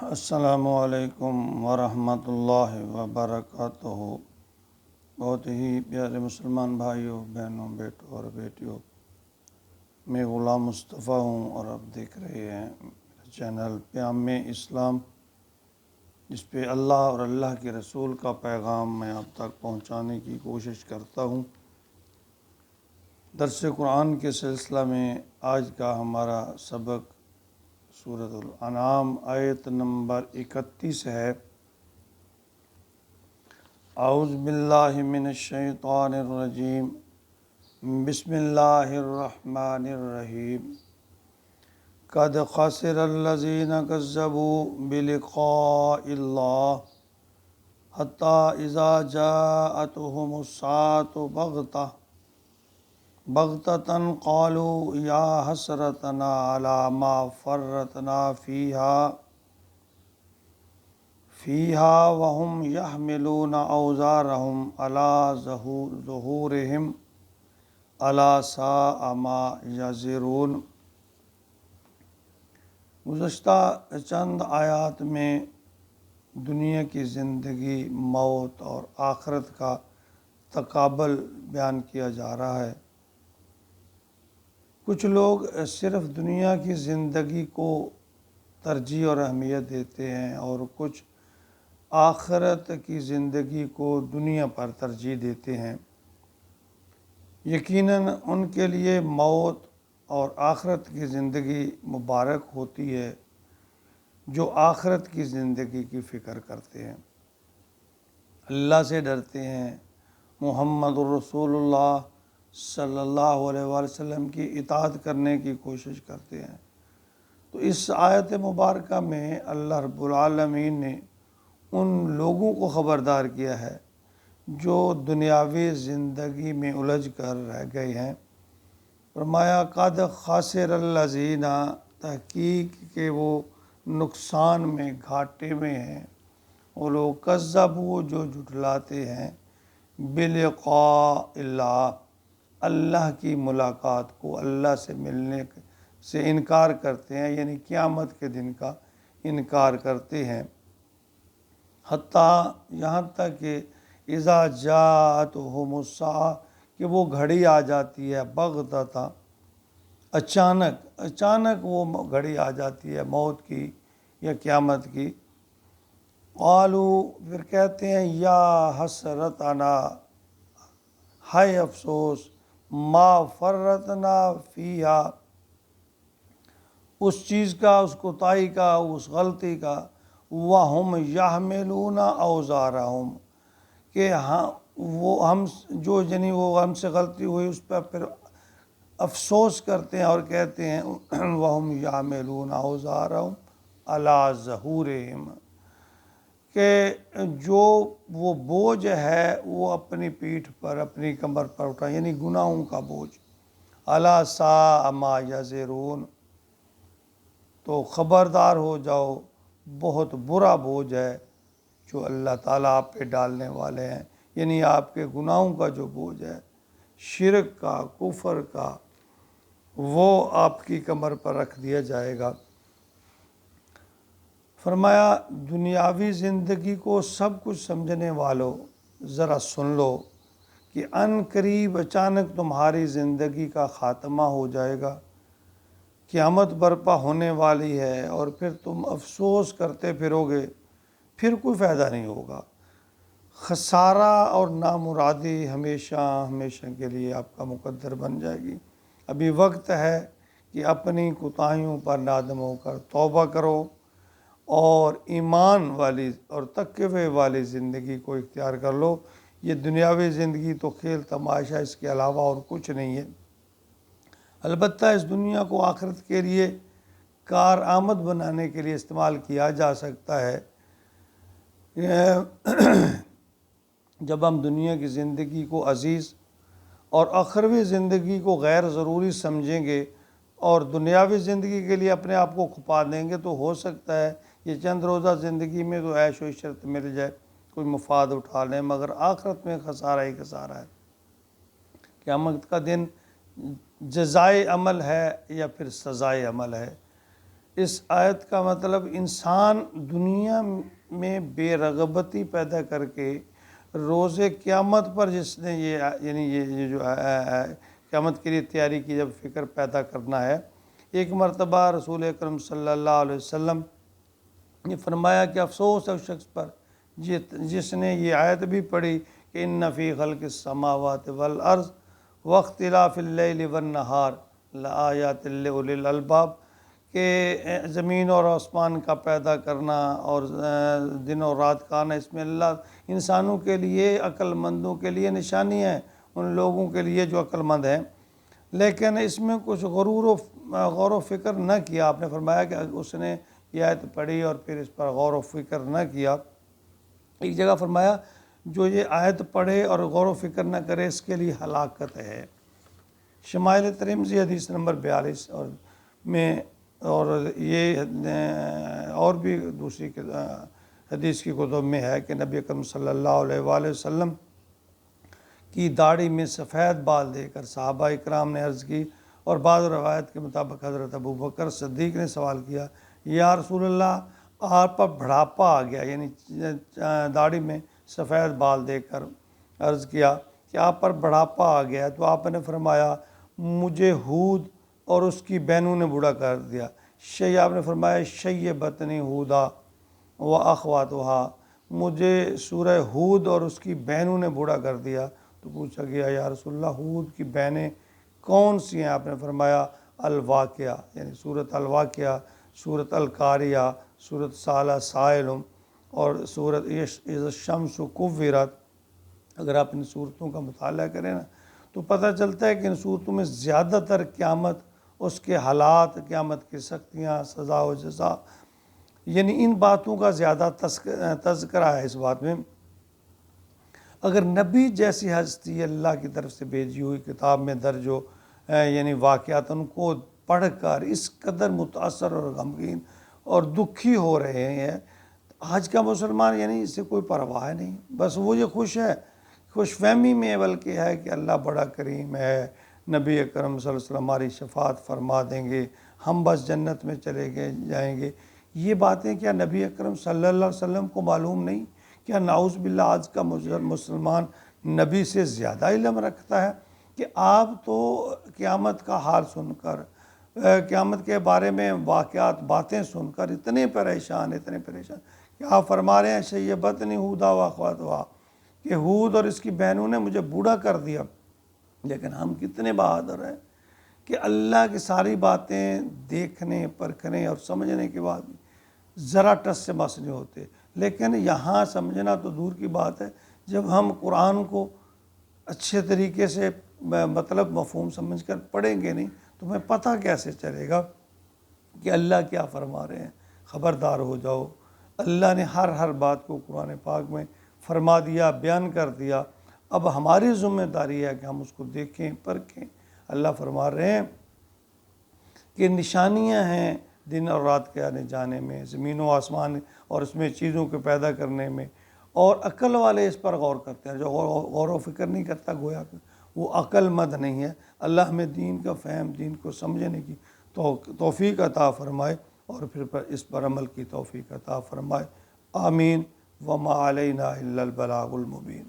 السلام علیکم ورحمۃ اللہ وبرکاتہ۔ بہت ہی پیارے مسلمان بھائیوں، بہنوں، بیٹوں اور بیٹیوں، میں غلام مصطفیٰ ہوں اور آپ دیکھ رہے ہیں میرا چینل پیام اسلام، جس پہ اللہ اور اللہ کے رسول کا پیغام میں آپ تک پہنچانے کی کوشش کرتا ہوں۔ درس قرآن کے سلسلہ میں آج کا ہمارا سبق سورۃ الانعام آیت نمبر 31 ہے۔ اعوذ باللہ من الشیطان الرجیم، بسم اللہ الرحمن الرحیم۔ قد خسر الذین کذبوا بلقاء اللہ حتی اذا جاءتهم الساعة بغتة قالوا یا حسرتنا علی ما فرطنا فیہا وہم یحملون اوزارہم علی ظہورہم الا ساء ما یزرون۔ گزشتہ چند آیات میں دنیا کی زندگی، موت اور آخرت کا تقابل بیان کیا جا رہا ہے۔ کچھ لوگ صرف دنیا کی زندگی کو ترجیح اور اہمیت دیتے ہیں، اور کچھ آخرت کی زندگی کو دنیا پر ترجیح دیتے ہیں۔ یقیناً ان کے لیے موت اور آخرت کی زندگی مبارک ہوتی ہے جو آخرت کی زندگی کی فکر کرتے ہیں، اللہ سے ڈرتے ہیں، محمد الرسول اللہ صلی اللہ علیہ وآلہ وسلم کی اطاعت کرنے کی کوشش کرتے ہیں۔ تو اس آیت مبارکہ میں اللہ رب العالمین نے ان لوگوں کو خبردار کیا ہے جو دنیاوی زندگی میں الجھ کر رہ گئے ہیں۔ فرمایا قد خاسر الذین، تحقیق کہ وہ نقصان میں، گھاٹے میں ہیں وہ لوگ، کذبوا جو جھٹلاتے ہیں، بلقاء اللہ، اللہ کی ملاقات کو، اللہ سے ملنے سے انکار کرتے ہیں، یعنی قیامت کے دن کا انکار کرتے ہیں۔ حتیٰ یہاں تک کہ اذا جاءتہم الساعہ، کہ وہ گھڑی آ جاتی ہے، بغتۃ، اچانک وہ گھڑی آ جاتی ہے موت کی یا قیامت کی۔ قالوا، پھر کہتے ہیں، یا حسرتنا، ہائے افسوس، ما فرطنا فیہا، اس چیز کا، اس کوتاہی کا، اس غلطی کا، وہم یحملون اوزارہم، کہ وہ ہم سے غلطی ہوئی اس پر پھر افسوس کرتے ہیں اور کہتے ہیں، وہم یحملون اوزارہم علی ظہورہم، کہ جو وہ بوجھ ہے وہ اپنی پیٹھ پر، اپنی کمر پر اٹھا، یعنی گناہوں کا بوجھ، الا ساء ما یزرون، تو خبردار ہو جاؤ، بہت برا بوجھ ہے جو اللہ تعالیٰ آپ پہ ڈالنے والے ہیں، یعنی آپ کے گناہوں کا جو بوجھ ہے، شرک کا، کفر کا، وہ آپ کی کمر پر رکھ دیا جائے گا۔ فرمایا دنیاوی زندگی کو سب کچھ سمجھنے والوں، ذرا سن لو کہ ان قریب اچانک تمہاری زندگی کا خاتمہ ہو جائے گا، قیامت برپا ہونے والی ہے، اور پھر تم افسوس کرتے پھرو گے، پھر کوئی فائدہ نہیں ہوگا۔ خسارہ اور نامرادی ہمیشہ کے لیے آپ کا مقدر بن جائے گی۔ ابھی وقت ہے کہ اپنی کوتاہیوں پر نادم ہو کر توبہ کرو اور ایمان والی اور تقوی والی زندگی کو اختیار کر لو۔ یہ دنیاوی زندگی تو کھیل تماشا، اس کے علاوہ اور کچھ نہیں ہے۔ البتہ اس دنیا کو آخرت کے لیے کارآمد بنانے کے لیے استعمال کیا جا سکتا ہے۔ جب ہم دنیا کی زندگی کو عزیز اور اخروی زندگی کو غیر ضروری سمجھیں گے اور دنیاوی زندگی کے لیے اپنے آپ کو کھپا دیں گے، تو ہو سکتا ہے یہ چند روزہ زندگی میں تو عیش و عشرت مل جائے، کوئی مفاد اٹھا لیں، مگر آخرت میں خسارہ ہی خسارہ ہے۔ قیامت کا دن جزائے عمل ہے یا پھر سزائے عمل ہے۔ اس آیت کا مطلب انسان دنیا میں بے رغبتی پیدا کر کے روز قیامت پر جس نے یہ جو قیامت کے لیے تیاری کی، جب فکر پیدا کرنا ہے، ایک مرتبہ رسول اکرم صلی اللہ علیہ وسلم نے فرمایا کہ افسوس ہے اس شخص پر جس نے یہ آیت بھی پڑھی کہ ان فی خلق السماوات والارض واختلاف اللیل والنہار لآیات لأولی الالباب، کہ زمین اور آسمان کا پیدا کرنا اور دن اور رات کا آنا، اس میں اللہ انسانوں کے لیے، عقل مندوں کے لیے نشانی ہے، ان لوگوں کے لیے جو عقل مند ہیں، لیکن اس میں کچھ غور و فکر نہ کیا۔ آپ نے فرمایا کہ اس نے یہ آیت پڑھی اور پھر اس پر غور و فکر نہ کیا۔ ایک جگہ فرمایا جو یہ آیت پڑھے اور غور و فکر نہ کرے اس کے لیے ہلاکت ہے۔ شمائل ترمذی حدیث نمبر 42 اور یہ اور بھی دوسری حدیث کی کتب میں ہے کہ نبی اکرم صلی اللہ علیہ وآلہ وسلم کی داڑھی میں سفید بال دے کر صحابہ اکرام نے عرض کی، اور بعض روایت کے مطابق حضرت ابوبکر صدیق نے سوال کیا، یا رسول اللہ آپ پر بڑھاپا آ گیا، یعنی داڑھی میں سفید بال دے کر عرض کیا کہ آپ پر بڑھاپا آ گیا، تو آپ نے فرمایا مجھے ہود اور اس کی بہنوں نے بوڑھا کر دیا۔ آپ نے فرمایا شیبتنی ہودا و اخواتہا، مجھے سورہ ہود اور اس کی بہنوں نے بوڑھا کر دیا۔ تو پوچھا گیا یا رسول اللہ ہود کی بہنیں کون سی ہیں؟ آپ نے فرمایا الواقعہ، یعنی سورۃ الواقعہ، سورۃ القاریہ، سورۃ سالہ سائلم اور سورۃ اذا الشمس کورت۔ اگر آپ ان صورتوں کا مطالعہ کریں نا تو پتہ چلتا ہے کہ ان صورتوں میں زیادہ تر قیامت، اس کے حالات، قیامت کی سختیاں، سزا و جزا، یعنی ان باتوں کا زیادہ تذکرہ ہے اس بات میں۔ اگر نبی جیسی ہستی اللہ کی طرف سے بھیجی ہوئی کتاب میں درج ہو، یعنی واقعات ان کو پڑھ کر اس قدر متاثر اور غمگین اور دکھی ہو رہے ہیں، آج کا مسلمان یعنی اس سے کوئی پرواہ نہیں، بس وہ یہ خوش فہمی میں بلکہ ہے کہ اللہ بڑا کریم ہے، نبی اکرم صلی اللہ علیہ وسلم ہماری شفاعت فرما دیں گے، ہم بس جنت میں چلے جائیں گے۔ یہ باتیں کیا نبی اکرم صلی اللہ علیہ وسلم کو معلوم نہیں؟ کیا نعوذ باللہ آج کا مسلمان نبی سے زیادہ علم رکھتا ہے؟ کہ آپ تو قیامت کا حال سن کر، قیامت کے بارے میں واقعات، باتیں سن کر اتنے پریشان کہ آپ فرما رہے ہیں شیبتنی ہودا و اخواتہا، کہ ہود اور اس کی بہنوں نے مجھے بوڑھا کر دیا۔ لیکن ہم کتنے بہادر ہیں کہ اللہ کی ساری باتیں دیکھنے، پرکھنے اور سمجھنے کے بعد ذرا ٹس سے مس نہیں ہوتے۔ لیکن یہاں سمجھنا تو دور کی بات ہے، جب ہم قرآن کو اچھے طریقے سے مطلب مفہوم سمجھ کر پڑھیں گے نہیں تو ہمیں پتہ کیسے چلے گا کہ اللہ کیا فرما رہے ہیں۔ خبردار ہو جاؤ، اللہ نے ہر بات کو قرآن پاک میں فرما دیا، بیان کر دیا، اب ہماری ذمہ داری ہے کہ ہم اس کو دیکھیں، پرکھیں۔ اللہ فرما رہے ہیں کہ نشانیاں ہیں دن اور رات کے آنے جانے میں، زمین و آسمان اور اس میں چیزوں کو پیدا کرنے میں، اور عقل والے اس پر غور کرتے ہیں۔ جو غور و فکر نہیں کرتا گویا کہ وہ عقل مند نہیں ہے۔ اللہ ہمیں دین کا فہم، دین کو سمجھنے کی توفیق عطا فرمائے اور پھر اس پر عمل کی توفیق عطا فرمائے۔ آمین۔ وما علینا الا البلاغ المبین۔